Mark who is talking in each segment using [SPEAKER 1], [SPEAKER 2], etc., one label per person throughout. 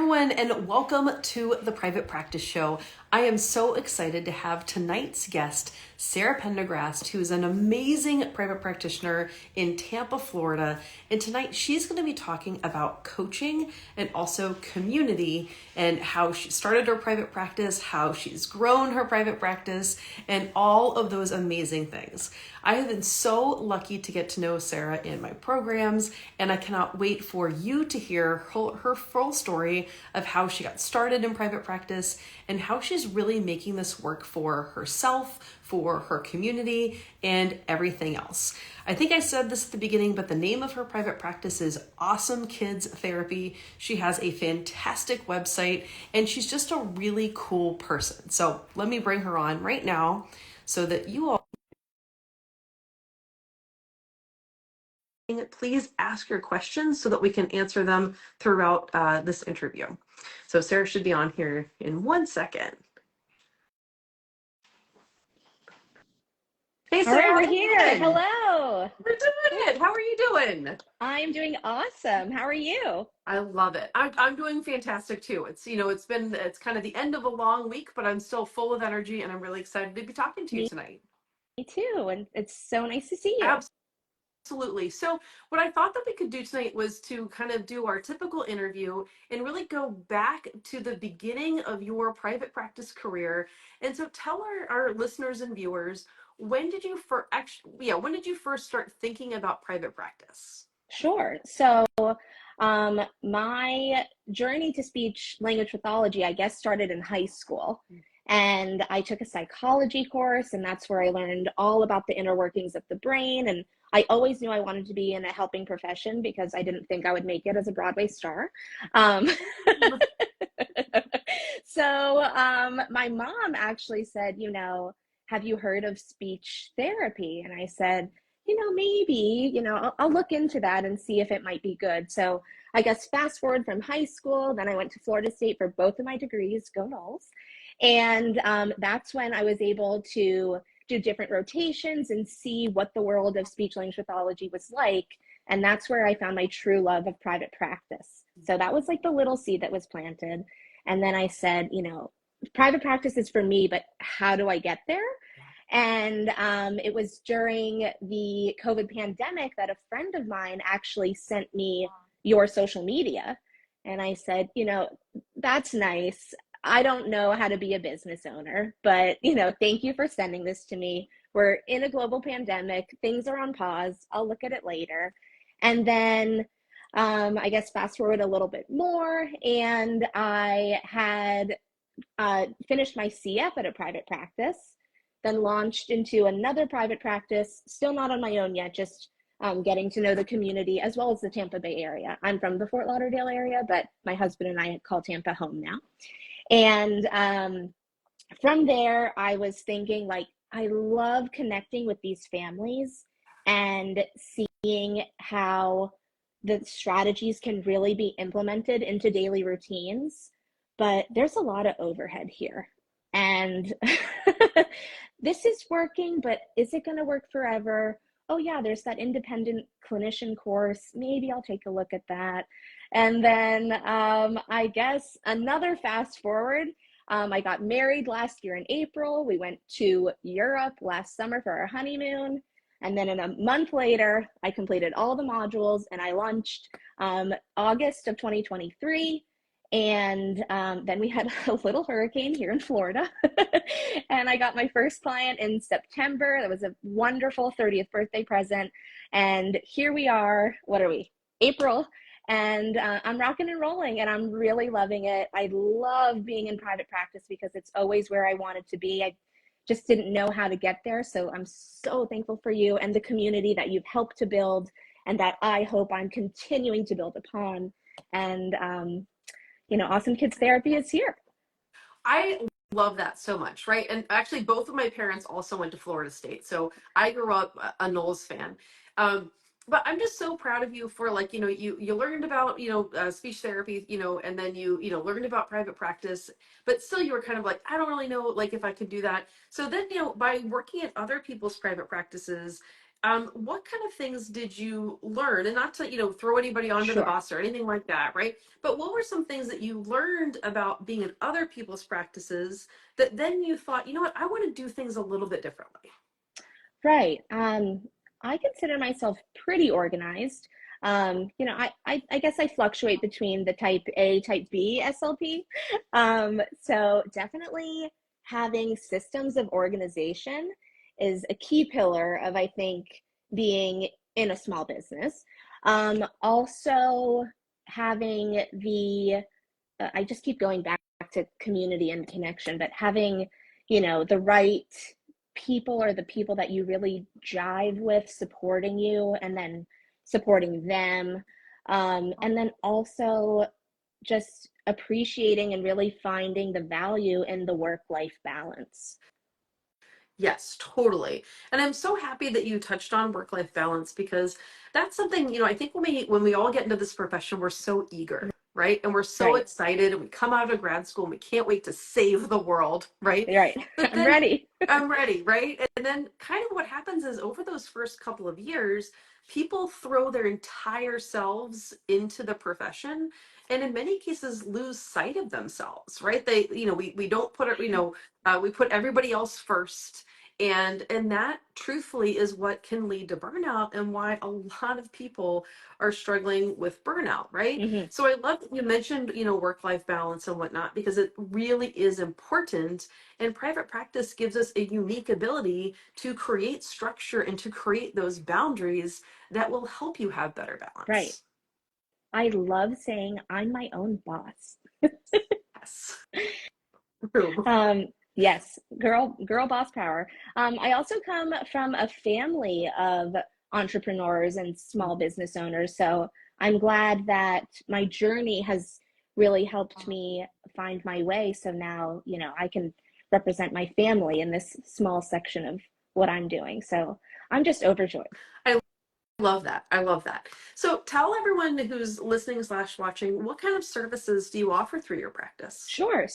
[SPEAKER 1] everyone, and welcome to the Private Practice Show. I am so excited to have tonight's guest, Sarah Pendergast, who is an amazing private practitioner in Tampa, Florida. And tonight she's going to be talking about coaching and also community and how she started her private practice, how she's grown her private practice, and all of those amazing things. I have been so lucky to get to know Sarah in my programs, and I cannot wait for you to hear her full story of how she got started in private practice and how she's really making this work for herself, for her community, and everything else. I think I said this at the beginning, but the name of her private practice is Awesome Kids Therapy. She has a fantastic website, and she's just a really cool person. So let me bring her on right now so that you all please ask your questions so that we can answer them throughout this interview. So Sarah should be on here in 1 second. Hey, Sarah.
[SPEAKER 2] All right, we're here. Hello.
[SPEAKER 1] We're doing it. How are you doing?
[SPEAKER 2] I'm doing awesome. How are you?
[SPEAKER 1] I love it. I'm doing fantastic too. It's it's kind of the end of a long week, but I'm still full of energy and I'm really excited to be talking to you tonight.
[SPEAKER 2] Me too. And it's so nice to see you.
[SPEAKER 1] Absolutely. So what I thought that we could do tonight was to kind of do our typical interview and really go back to the beginning of your private practice career. And so tell our listeners and viewers, when did you first start thinking about private practice?
[SPEAKER 2] Sure. So my journey to speech language pathology, I guess, started in high school. And I took a psychology course, and that's where I learned all about the inner workings of the brain. And I always knew I wanted to be in a helping profession because I didn't think I would make it as a Broadway star. So my mom actually said, have you heard of speech therapy? And I said, maybe, I'll look into that and see if it might be good. So I guess fast forward from high school, then I went to Florida State for both of my degrees, go Noles. And that's when I was able to do different rotations and see what the world of speech language pathology was like. And that's where I found my true love of private practice. So that was like the little seed that was planted. And then I said, private practice is for me, but how do I get there? And it was during the COVID pandemic that a friend of mine actually sent me your social media. And I said, that's nice. I don't know how to be a business owner, but, thank you for sending this to me. We're in a global pandemic. Things are on pause. I'll look at it later. And then I guess fast forward a little bit more, and I had finished my CF at a private practice, then launched into another private practice, still not on my own yet, just getting to know the community as well as the Tampa Bay area. I'm from the Fort Lauderdale area, but my husband and I call Tampa home now. And from there, I was thinking, I love connecting with these families and seeing how the strategies can really be implemented into daily routines. But there's a lot of overhead here. And this is working, but is it going to work forever? Oh yeah, there's that independent clinician course. Maybe I'll take a look at that. And then I guess another fast forward, I got married last year in April. We went to Europe last summer for our honeymoon. And then a month later, I completed all the modules and I launched August of 2023. And then we had a little hurricane here in Florida. And I got my first client in September. That was a wonderful 30th birthday present. And here we are, April. And I'm rocking and rolling and I'm really loving it. I love being in private practice because it's always where I wanted to be. I just didn't know how to get there. So I'm so thankful for you and the community that you've helped to build and that I hope I'm continuing to build upon. And Awesome Kids Therapy is here.
[SPEAKER 1] I love that so much, right? And actually, both of my parents also went to Florida State. So I grew up a Noles fan. But I'm just so proud of you for you learned about, speech therapy, and then you learned about private practice, but still you were kind of like, I don't really know, if I could do that. So then, by working at other people's private practices, what kind of things did you learn? And not to, throw anybody onto the
[SPEAKER 2] Sure.
[SPEAKER 1] bus or anything like that, right? But what were some things that you learned about being in other people's practices that then you thought, you know what, I want to do things a little bit differently?
[SPEAKER 2] Right. I consider myself pretty organized. I guess I fluctuate between the type A, type B SLP. So definitely having systems of organization is a key pillar of, I think, being in a small business. Also having I just keep going back to community and connection, but having, the right people, or the people that you really jive with, supporting you, and then supporting them. And then also just appreciating and really finding the value in the work-life balance.
[SPEAKER 1] Yes, totally. And I'm so happy that you touched on work-life balance because that's something, I think when we all get into this profession, we're so eager, right? And we're so
[SPEAKER 2] Right.
[SPEAKER 1] excited and we come out of grad school and we can't wait to save the world, right?
[SPEAKER 2] Right.
[SPEAKER 1] But
[SPEAKER 2] I'm
[SPEAKER 1] then
[SPEAKER 2] ready.
[SPEAKER 1] I'm ready, right? And then kind of what happens is over those first couple of years, people throw their entire selves into the profession and in many cases lose sight of themselves, right? We don't put it, we put everybody else first, and that truthfully is what can lead to burnout and why a lot of people are struggling with burnout, right?
[SPEAKER 2] Hmm.
[SPEAKER 1] So I love that you mentioned, work-life balance and whatnot, because it really is important, and private practice gives us a unique ability to create structure and to create those boundaries that will help you have better
[SPEAKER 2] Right.
[SPEAKER 1] balance.
[SPEAKER 2] I love saying I'm my own boss.
[SPEAKER 1] Yes. True.
[SPEAKER 2] Um, yes, girl boss power. I also come from a family of entrepreneurs and small business owners, so I'm glad that my journey has really helped me find my way. So now, I can represent my family in this small section of what I'm doing. So I'm just overjoyed.
[SPEAKER 1] I love that. I love that. So tell everyone who's listening slash watching, what kind of services do you offer through your practice?
[SPEAKER 2] Sure.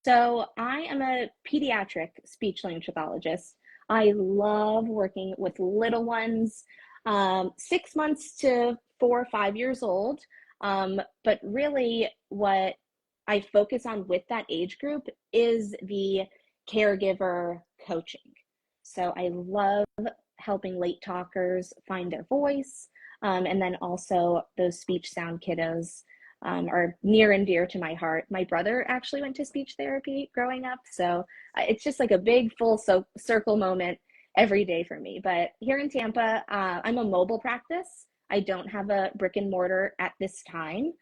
[SPEAKER 2] So I am a pediatric speech language pathologist. I love working with little ones, 6 months to 4 or 5 years old. But really, what I focus on with that age group is the caregiver coaching. So I love helping late talkers find their voice, and then also those speech sound kiddos are near and dear to my heart. My brother actually went to speech therapy growing up, so it's just like a big full circle moment every day for me. But here in Tampa, I'm a mobile practice. I don't have a brick and mortar at this time.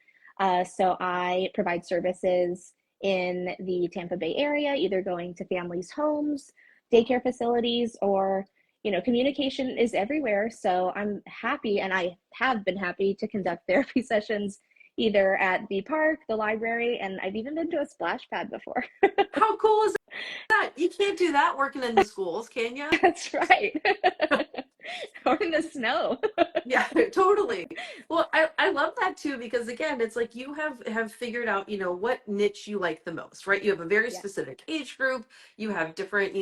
[SPEAKER 2] So I provide services in the Tampa Bay area, either going to families' homes, daycare facilities, or communication is everywhere. So I'm happy, and I have been happy to conduct therapy sessions either at the park, the library, and I've even been to a splash pad before.
[SPEAKER 1] How cool is that? You can't do that working in the schools, can you?
[SPEAKER 2] That's right. Or in the snow.
[SPEAKER 1] Yeah, totally. Well, I love that too because again, it's like you have figured out, what niche you like the most, right? You have a very
[SPEAKER 2] Yeah.
[SPEAKER 1] specific age group, you have different,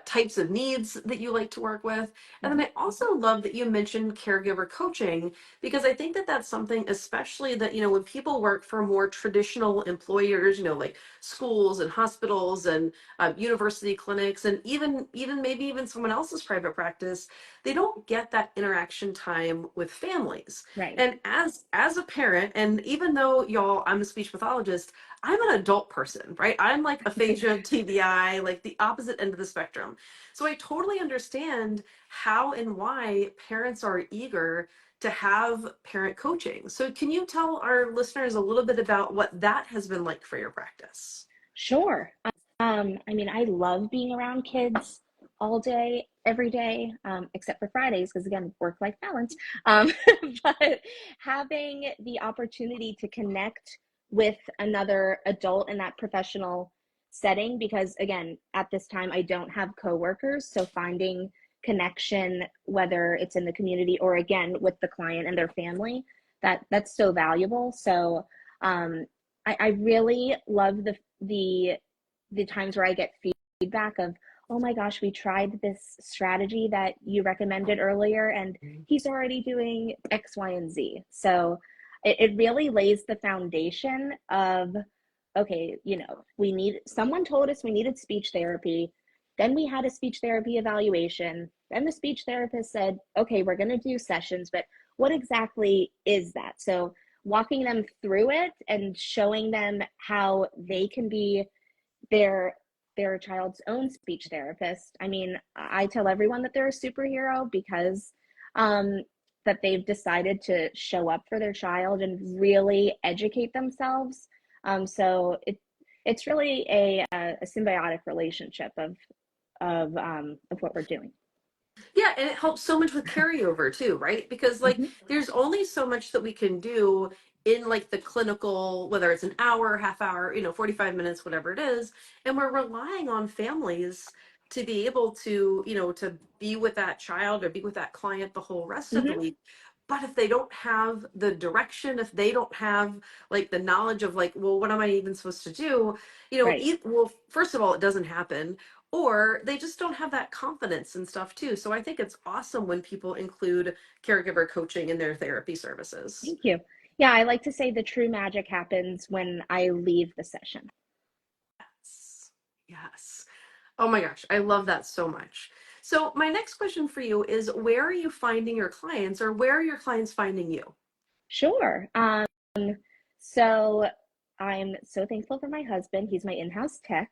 [SPEAKER 1] types of needs that you like to work with. And then
[SPEAKER 2] Mhm.
[SPEAKER 1] I also love that you mentioned caregiver coaching because I think that that's something especially that, when people work for more traditional employers, like schools and hospitals and university clinics and even maybe even someone else's private practice, they don't get that interaction time with families.
[SPEAKER 2] Right.
[SPEAKER 1] And as a parent, and even though y'all, I'm a speech pathologist, I'm an adult person, right? I'm like aphasia, TBI, like the opposite end of the spectrum. So I totally understand how and why parents are eager to have parent coaching. So can you tell our listeners a little bit about what that has been like for your practice?
[SPEAKER 2] Sure. I mean, I love being around kids all day, every day, except for Fridays, because again, work-life balance. Um, but having the opportunity to connect with another adult in that professional setting, because again, at this time, I don't have coworkers, so finding connection, whether it's in the community or again with the client and their family, that's so valuable. So um, I really love the times where I get feedback of, oh my gosh, we tried this strategy that you recommended earlier, and he's already doing X, Y, and Z. So it really lays the foundation of, okay, someone told us we needed speech therapy. Then we had a speech therapy evaluation. Then the speech therapist said, okay, we're going to do sessions, but what exactly is that? So walking them through it and showing them how they can be their child's own speech therapist. I mean, I tell everyone that they're a superhero because that they've decided to show up for their child and really educate themselves. So it's really a symbiotic relationship of what we're doing.
[SPEAKER 1] Yeah, and it helps so much with carryover too, right? Because like
[SPEAKER 2] Mm-hmm.
[SPEAKER 1] there's only so much that we can do in like the clinical, whether it's an hour, half hour, 45 minutes, whatever it is, and we're relying on families to be able to, to be with that child or be with that client the whole rest of the
[SPEAKER 2] Mm-hmm.
[SPEAKER 1] week. But if they don't have the direction, if they don't have like the knowledge of like, well, what am I even supposed to do?
[SPEAKER 2] Right.
[SPEAKER 1] Well, first of all, it doesn't happen, or they just don't have that confidence and stuff too. So I think it's awesome when people include caregiver coaching in their therapy services.
[SPEAKER 2] Thank you. Yeah, I like to say the true magic happens when I leave the session.
[SPEAKER 1] Yes. Yes. Oh my gosh, I love that so much. So my next question for you is, where are you finding your clients, or where are your clients finding you?
[SPEAKER 2] Sure. So I'm so thankful for my husband. He's my in-house tech.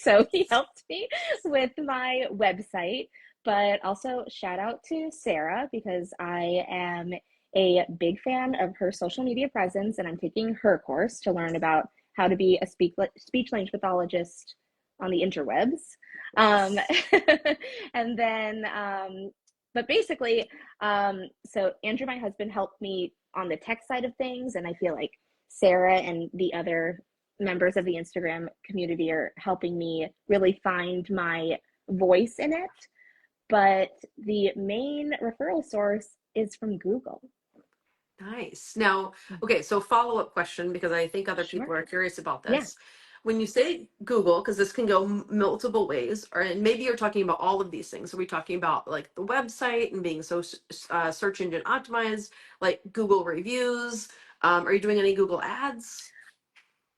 [SPEAKER 2] So he helped me with my website, but also shout out to Sarah because I am a big fan of her social media presence, and I'm taking her course to learn about how to be a speech language pathologist on the interwebs. Um,
[SPEAKER 1] Yes.
[SPEAKER 2] and then, but basically, so Andrew, my husband, helped me on the tech side of things, and I feel like Sarah and the other members of the Instagram community are helping me really find my voice in it. But the main referral source is from Google.
[SPEAKER 1] Nice. Now, okay, so follow-up question, because I think other
[SPEAKER 2] Sure.
[SPEAKER 1] people are curious about
[SPEAKER 2] Yeah.
[SPEAKER 1] this. When you say Google, because this can go multiple ways, or and maybe you're talking about all of these things. Are we talking about like the website and being so search engine optimized, like Google reviews? Are you doing any Google ads?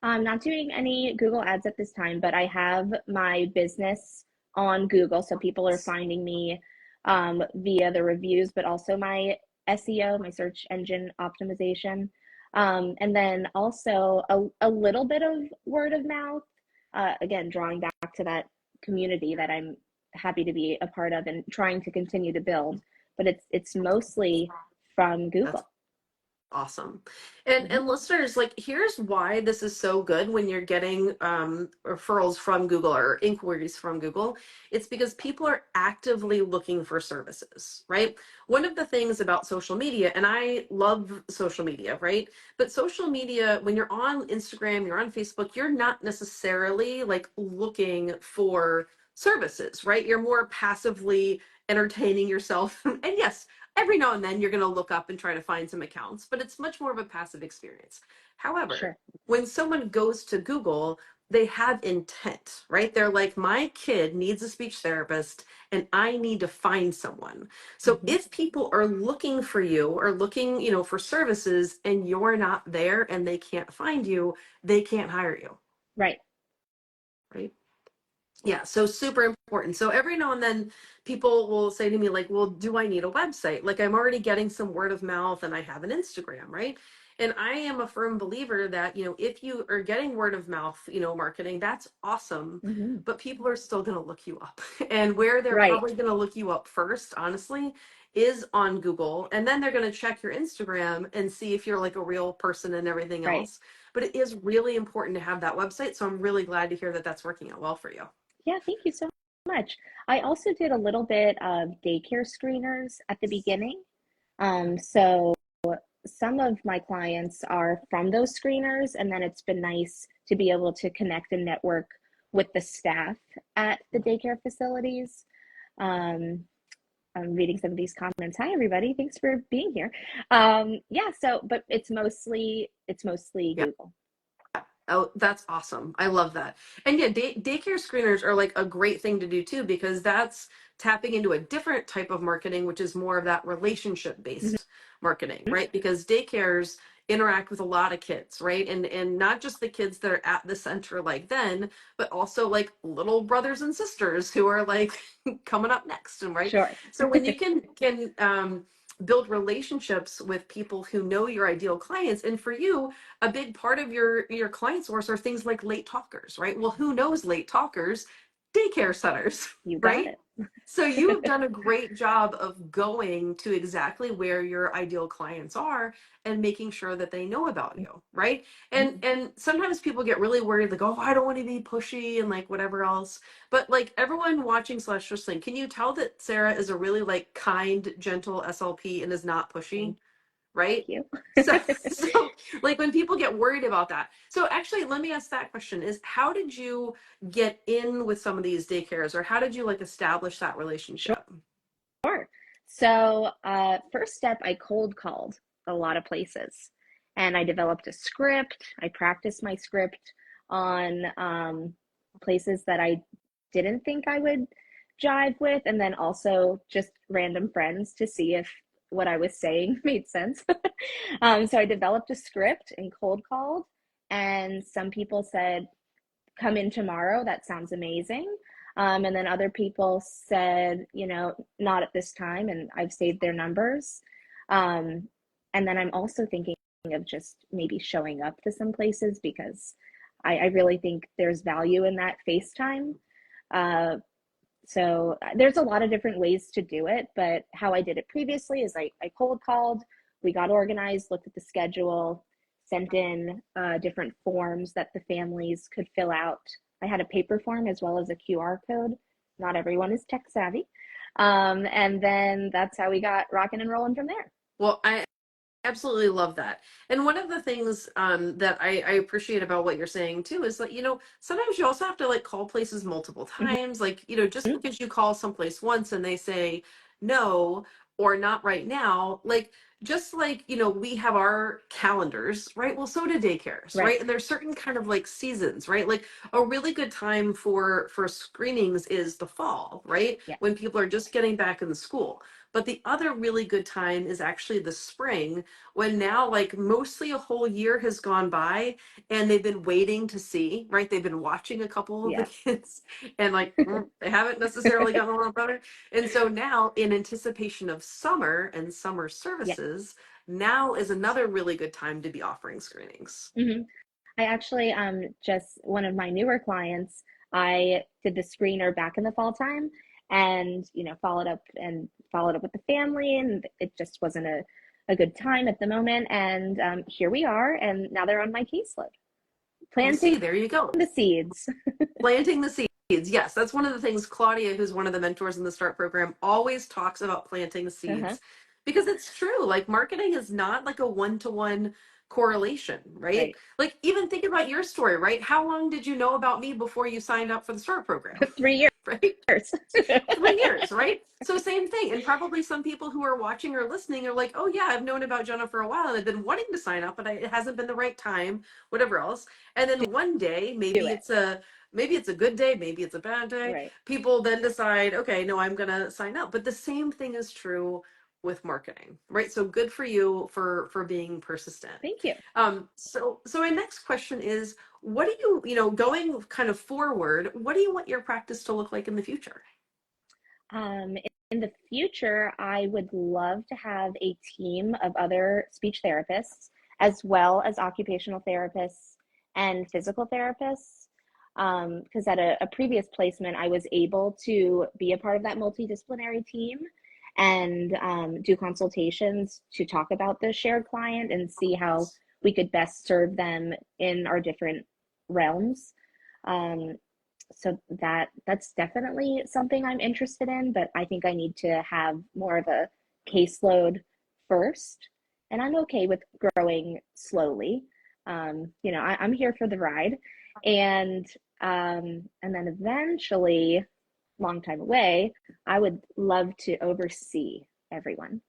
[SPEAKER 2] I'm not doing any Google ads at this time, but I have my business on Google. So people are finding me via the reviews, but also my SEO, my search engine optimization. And then also a little bit of word of mouth, again, drawing back to that community that I'm happy to be a part of and trying to continue to build. But it's mostly from
[SPEAKER 1] That's
[SPEAKER 2] Google.
[SPEAKER 1] awesome. And
[SPEAKER 2] Mhm.
[SPEAKER 1] and listeners, like here's why this is so good when you're getting referrals from Google or inquiries from Google. It's because people are actively looking for services, right? One of the things about social media, and I love social media, right? But social media, when you're on Instagram, you're on Facebook, you're not necessarily like looking for services, right? You're more passively entertaining yourself. And yes, every now and then you're going to look up and try to find some accounts, but it's much more of a passive experience. However,
[SPEAKER 2] Sure.
[SPEAKER 1] when someone goes to Google, they have intent, right? They're like, my kid needs a speech therapist and I need to find someone. So
[SPEAKER 2] Hmm.
[SPEAKER 1] if people are looking for you or looking, for services and you're not there and they can't find you, they can't hire you,
[SPEAKER 2] Right.
[SPEAKER 1] right? Yeah, so super important. So every now and then people will say to me like, "Well, do I need a website? Like I'm already getting some word of mouth and I have an Instagram, right?" And I am a firm believer that, if you are getting word of mouth, marketing, that's awesome,
[SPEAKER 2] Hmm.
[SPEAKER 1] but people are still going to look you up. And where they're
[SPEAKER 2] Right.
[SPEAKER 1] probably going to look you up first, honestly, is on Google. And then they're going to check your Instagram and see if you're like a real person and everything
[SPEAKER 2] Right.
[SPEAKER 1] else. But it is really important to have that website. So I'm really glad to hear that that's working out well for you.
[SPEAKER 2] Yeah, thank you so much. I also did a little bit of daycare screeners at the beginning. So some of my clients are from those screeners, and then it's been nice to be able to connect and network with the staff at the daycare facilities. Um, I'm reading some of these comments. Hi, everybody. Thanks for being here. Yeah, so but it's mostly
[SPEAKER 1] Yeah.
[SPEAKER 2] Google.
[SPEAKER 1] Oh, that's awesome. I love that. And yeah, daycare screeners are like a great thing to do too, because that's tapping into a different type of marketing, which is more of that relationship
[SPEAKER 2] Mhm.
[SPEAKER 1] based marketing, right? Because daycares interact with a lot of kids, right? And not just the kids that are at the center like then, but also like little brothers and sisters who are like coming up next, and right.
[SPEAKER 2] Sure.
[SPEAKER 1] So when you can build relationships with people who know your ideal clients, and for you, a big part of your client source are things like late talkers, right? Well, who knows late talkers? Daycare centers,
[SPEAKER 2] You got
[SPEAKER 1] right?
[SPEAKER 2] it.
[SPEAKER 1] So you've done a great job of going to exactly where your ideal clients are and making sure that they know about you, right? And sometimes people get really worried, like, oh, I don't want to be pushy and like whatever else. But like everyone watching slash listening, can you tell that Sarah is a really like kind, gentle SLP and is not pushy?
[SPEAKER 2] Thank
[SPEAKER 1] Right?
[SPEAKER 2] you.
[SPEAKER 1] So like when people get worried about that. So actually, let me ask that question is how did you get in with some of these daycares, or how did you like establish that
[SPEAKER 2] Sure.
[SPEAKER 1] relationship?
[SPEAKER 2] So, first step, I cold called a lot of places and I developed a script. I practiced my script on places that I didn't think I would jive with, and then also just random friends to see if what I was saying made sense. So I developed a script and cold called, and some people said, come in tomorrow. That sounds amazing. And then other people said, not at this time, and I've saved their numbers. Um, and then I'm also thinking of just maybe showing up to some places because I really think there's value in that FaceTime. Uh, so there's a lot of different ways to do it, but how I did it previously is I cold called, we got organized, looked at the schedule, sent in different forms that the families could fill out. I had a paper form as well as a QR code. Not everyone is tech savvy. And then that's how we got rocking and rolling from there.
[SPEAKER 1] Well, I absolutely love that. And one of the things that I appreciate about what you're saying too is that, sometimes you also have to like call places multiple times. Like, just
[SPEAKER 2] Mm-hmm.
[SPEAKER 1] because you call someplace once and they say no or not right now, like just like, we have our calendars, right? Well, so do daycares,
[SPEAKER 2] Right.
[SPEAKER 1] right? And there's certain kind of like seasons, right? Like a really good time for screenings is the fall, right?
[SPEAKER 2] Yeah.
[SPEAKER 1] When people are just getting back in the school. But the other really good time is actually the spring, when now like mostly a whole year has gone by and they've been waiting to see, right? They've been watching a couple of the
[SPEAKER 2] Yeah.
[SPEAKER 1] kids and like they haven't necessarily gotten a lot better. And so now in anticipation of summer and summer
[SPEAKER 2] Yeah.
[SPEAKER 1] services, now is another really good time to be offering screenings.
[SPEAKER 2] Mm-hmm. I actually just one of my newer clients, I did the screener back in the fall time and followed up with the family, and it just wasn't a good time at the moment, and here we are, and now they're on my caseload.
[SPEAKER 1] Well, see,
[SPEAKER 2] Planting
[SPEAKER 1] there you go.
[SPEAKER 2] the seeds.
[SPEAKER 1] Planting the seeds. Yes, that's one of the things Claudia, who's one of the mentors in the START program, always talks about planting
[SPEAKER 2] Uh-huh.
[SPEAKER 1] seeds because it's true. Like marketing is not like a one-to-one correlation, right?
[SPEAKER 2] Right.
[SPEAKER 1] Like even think about your story, right? How long did you know about me before you signed up for the START program?
[SPEAKER 2] 3
[SPEAKER 1] Right?
[SPEAKER 2] years.
[SPEAKER 1] 3 years, right? So same thing. And probably some people who are watching or listening are like, oh yeah, I've known about Jenna for a while and I've been wanting to sign up, but it hasn't been the right time, whatever else. And then one day,
[SPEAKER 2] Do it.
[SPEAKER 1] maybe it's a good day, maybe it's a bad day.
[SPEAKER 2] Right.
[SPEAKER 1] People then decide, okay, no, I'm gonna sign up. But the same thing is true with marketing, right? So good for you for being persistent.
[SPEAKER 2] Thank you.
[SPEAKER 1] So my next question is, what do going kind of forward, what do you want your practice to look like in the future?
[SPEAKER 2] In the future, I would love to have a team of other speech therapists, as well as occupational therapists and physical therapists. Because at a previous placement, I was able to be a part of that multidisciplinary team and do consultations to talk about the shared client and see how we could best serve them in our different realms. Um, so that's definitely something I'm interested in, but I think I need to have more of a caseload first, and I'm okay with growing slowly. I'm here for the ride, and then eventually, long time away, I would love to oversee everyone.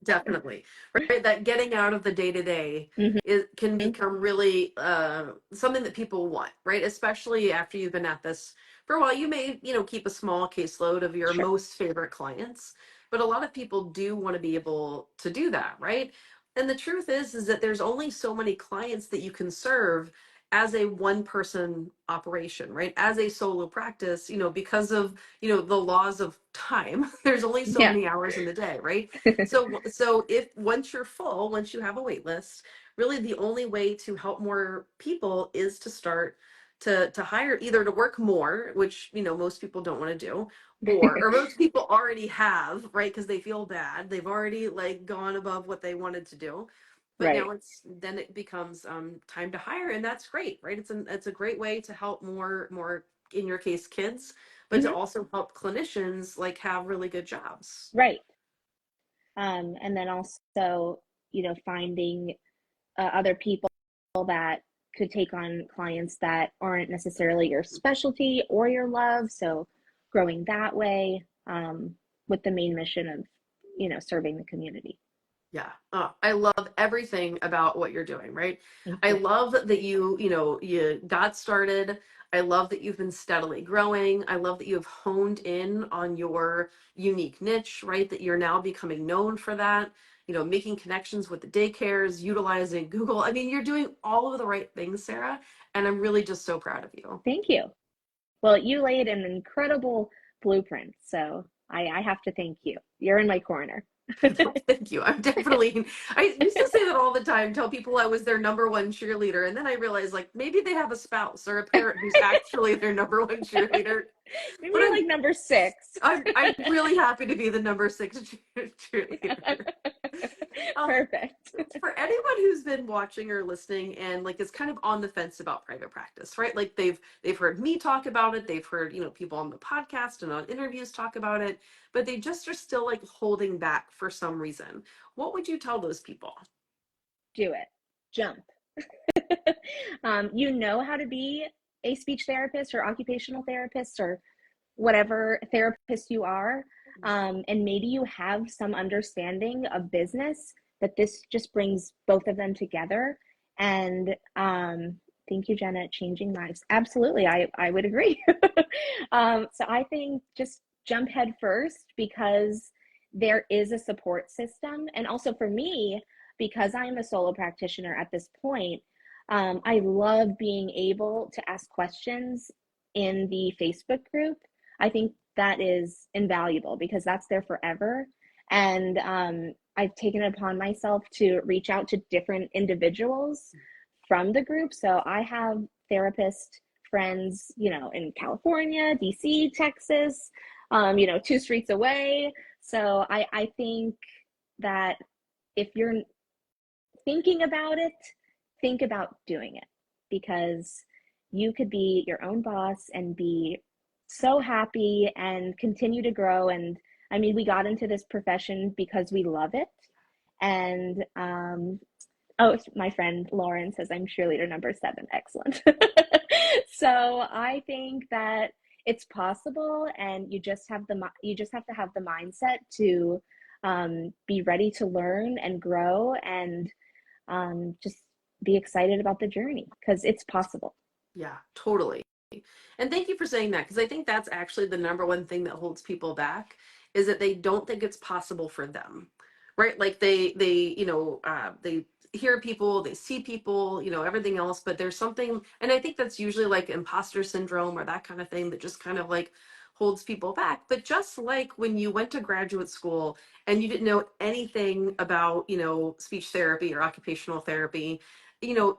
[SPEAKER 1] Definitely. Right. That getting out of the day to day
[SPEAKER 2] Hmm.
[SPEAKER 1] it can become really something that people want, right? Especially after you've been at this for a while. You may, keep a small caseload of your
[SPEAKER 2] Sure.
[SPEAKER 1] most favorite clients, but a lot of people do want to be able to do that, right? And the truth is that there's only so many clients that you can serve as a one person operation, right? As a solo practice, because of, the laws of time, there's only so
[SPEAKER 2] Yeah.
[SPEAKER 1] many hours in the day, right? So if once you're full, once you have a wait list, really the only way to help more people is to start to hire, either to work more, which most people don't want to do, or most people already have, right? Because they feel bad. They've already like gone above what they wanted to do. But
[SPEAKER 2] Right.
[SPEAKER 1] now it becomes time to hire, and that's great, right? It's a great way to help more, in your case, kids, but to
[SPEAKER 2] Hmm.
[SPEAKER 1] also help clinicians like have really good jobs.
[SPEAKER 2] Right. And then also, finding other people that could take on clients that aren't necessarily your specialty or your love. So growing that way, with the main mission of, serving the community.
[SPEAKER 1] Yeah. I love everything about what you're doing, right?
[SPEAKER 2] Thank
[SPEAKER 1] I
[SPEAKER 2] you.
[SPEAKER 1] love that you got started. I love that you've been steadily growing. I love that you have honed in on your unique niche, right? That you're now becoming known for that, making connections with the daycares, utilizing Google. I mean, you're doing all of the right things, Sarah, and I'm really just so proud of you.
[SPEAKER 2] Thank you. Well, you laid an incredible blueprint. So I have to thank you. You're in my corner.
[SPEAKER 1] Thank you. I used to say that all the time, tell people I was their number one cheerleader. And then I realized like maybe they have a spouse or a parent who's actually their number one cheerleader.
[SPEAKER 2] Maybe
[SPEAKER 1] But
[SPEAKER 2] you're like number 6.
[SPEAKER 1] I'm really happy to be the number six cheerleader. Um,
[SPEAKER 2] Perfect.
[SPEAKER 1] for anyone who's been watching or listening and like is kind of on the fence about private practice, right? Like they've heard me talk about it, they've heard, people on the podcast and on interviews talk about it, but they just are still like holding back for some reason. What would you tell those people?
[SPEAKER 2] Do it. Jump. You know how to be a speech therapist or occupational therapist or whatever therapist you are. And maybe you have some understanding of business, but this just brings both of them together. And thank you, Jena, changing lives. Absolutely, I would agree. So I think just jump head first because there is a support system. And also for me, because I'm a solo practitioner at this point, I love being able to ask questions in the Facebook group. I think that is invaluable because that's there forever. And I've taken it upon myself to reach out to different individuals from the group. So I have therapist friends, in California, DC, Texas, 2 streets away. So I think that if you're thinking about it, think about doing it because you could be your own boss and be so happy and continue to grow. And I mean, we got into this profession because we love it. And oh, my friend Lauren says I'm cheerleader number 7. Excellent. So I think that it's possible, and you just have to have the mindset to be ready to learn and grow and just be excited about the journey because it's possible.
[SPEAKER 1] Yeah, totally. And thank you for saying that because I think that's actually the number one thing that holds people back is that they don't think it's possible for them, right? Like they hear people, they see people, everything else, but there's something, and I think that's usually like imposter syndrome or that kind of thing that just kind of like holds people back. But just like when you went to graduate school and you didn't know anything about, speech therapy or occupational therapy, you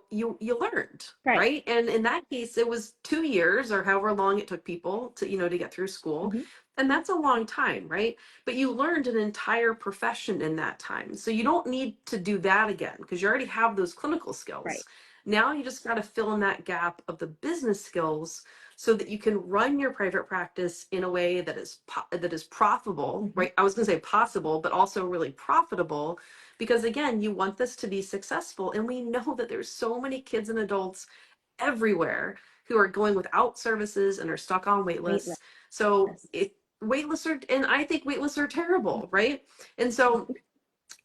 [SPEAKER 1] learned,
[SPEAKER 2] Right.
[SPEAKER 1] right? And in that case it was 2 years or however long it took people to to get through school,
[SPEAKER 2] Mm-hmm.
[SPEAKER 1] and that's a long time, right? But you learned an entire profession in that time, so you don't need to do that again because you already have those clinical
[SPEAKER 2] Right.
[SPEAKER 1] skills. Now you just got to fill in that gap of the business skills so that you can run your private practice in a way that is profitable,
[SPEAKER 2] Mm-hmm.
[SPEAKER 1] right? I was going to say possible but also really profitable, because again you want this to be successful, and we know that there's so many kids and adults everywhere who are going without services and are stuck on wait lists. So
[SPEAKER 2] Waitlist.
[SPEAKER 1] it wait lists are, and I think wait lists are terrible, right? And so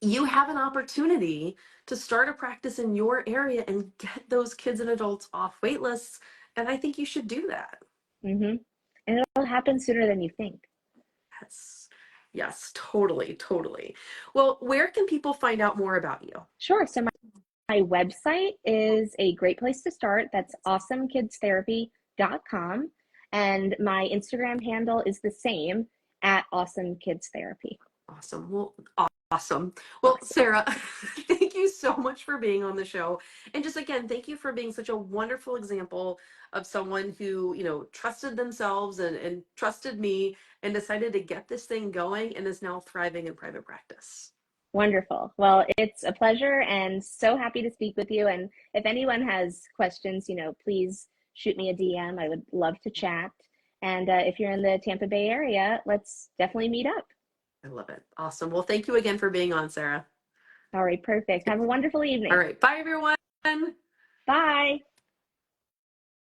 [SPEAKER 1] you have an opportunity to start a practice in your area and get those kids and adults off wait lists. And I think you should do that.
[SPEAKER 2] Mm-hmm. And it'll happen sooner than you think.
[SPEAKER 1] Yes. Yes, totally, totally. Well, where can people find out more about you?
[SPEAKER 2] Sure. So my website is a great place to start. That's awesomekids.therapy.com. And my Instagram handle is the same, at @awesomekids.therapy.
[SPEAKER 1] Awesome. Well, awesome. Well,
[SPEAKER 2] Awesome.
[SPEAKER 1] Sarah, thank you so much for being on the show. And just again, thank you for being such a wonderful example of someone who, trusted themselves and trusted me and decided to get this thing going and is now thriving in private practice.
[SPEAKER 2] Wonderful. Well, it's a pleasure and so happy to speak with you. And if anyone has questions, please shoot me a DM. I would love to chat. And if you're in the Tampa Bay area, let's definitely meet up.
[SPEAKER 1] I love it. Awesome. Well, thank you again for being on, Sarah.
[SPEAKER 2] All right, perfect. Have a wonderful
[SPEAKER 1] All
[SPEAKER 2] evening.
[SPEAKER 1] right. Bye, everyone.
[SPEAKER 2] Bye.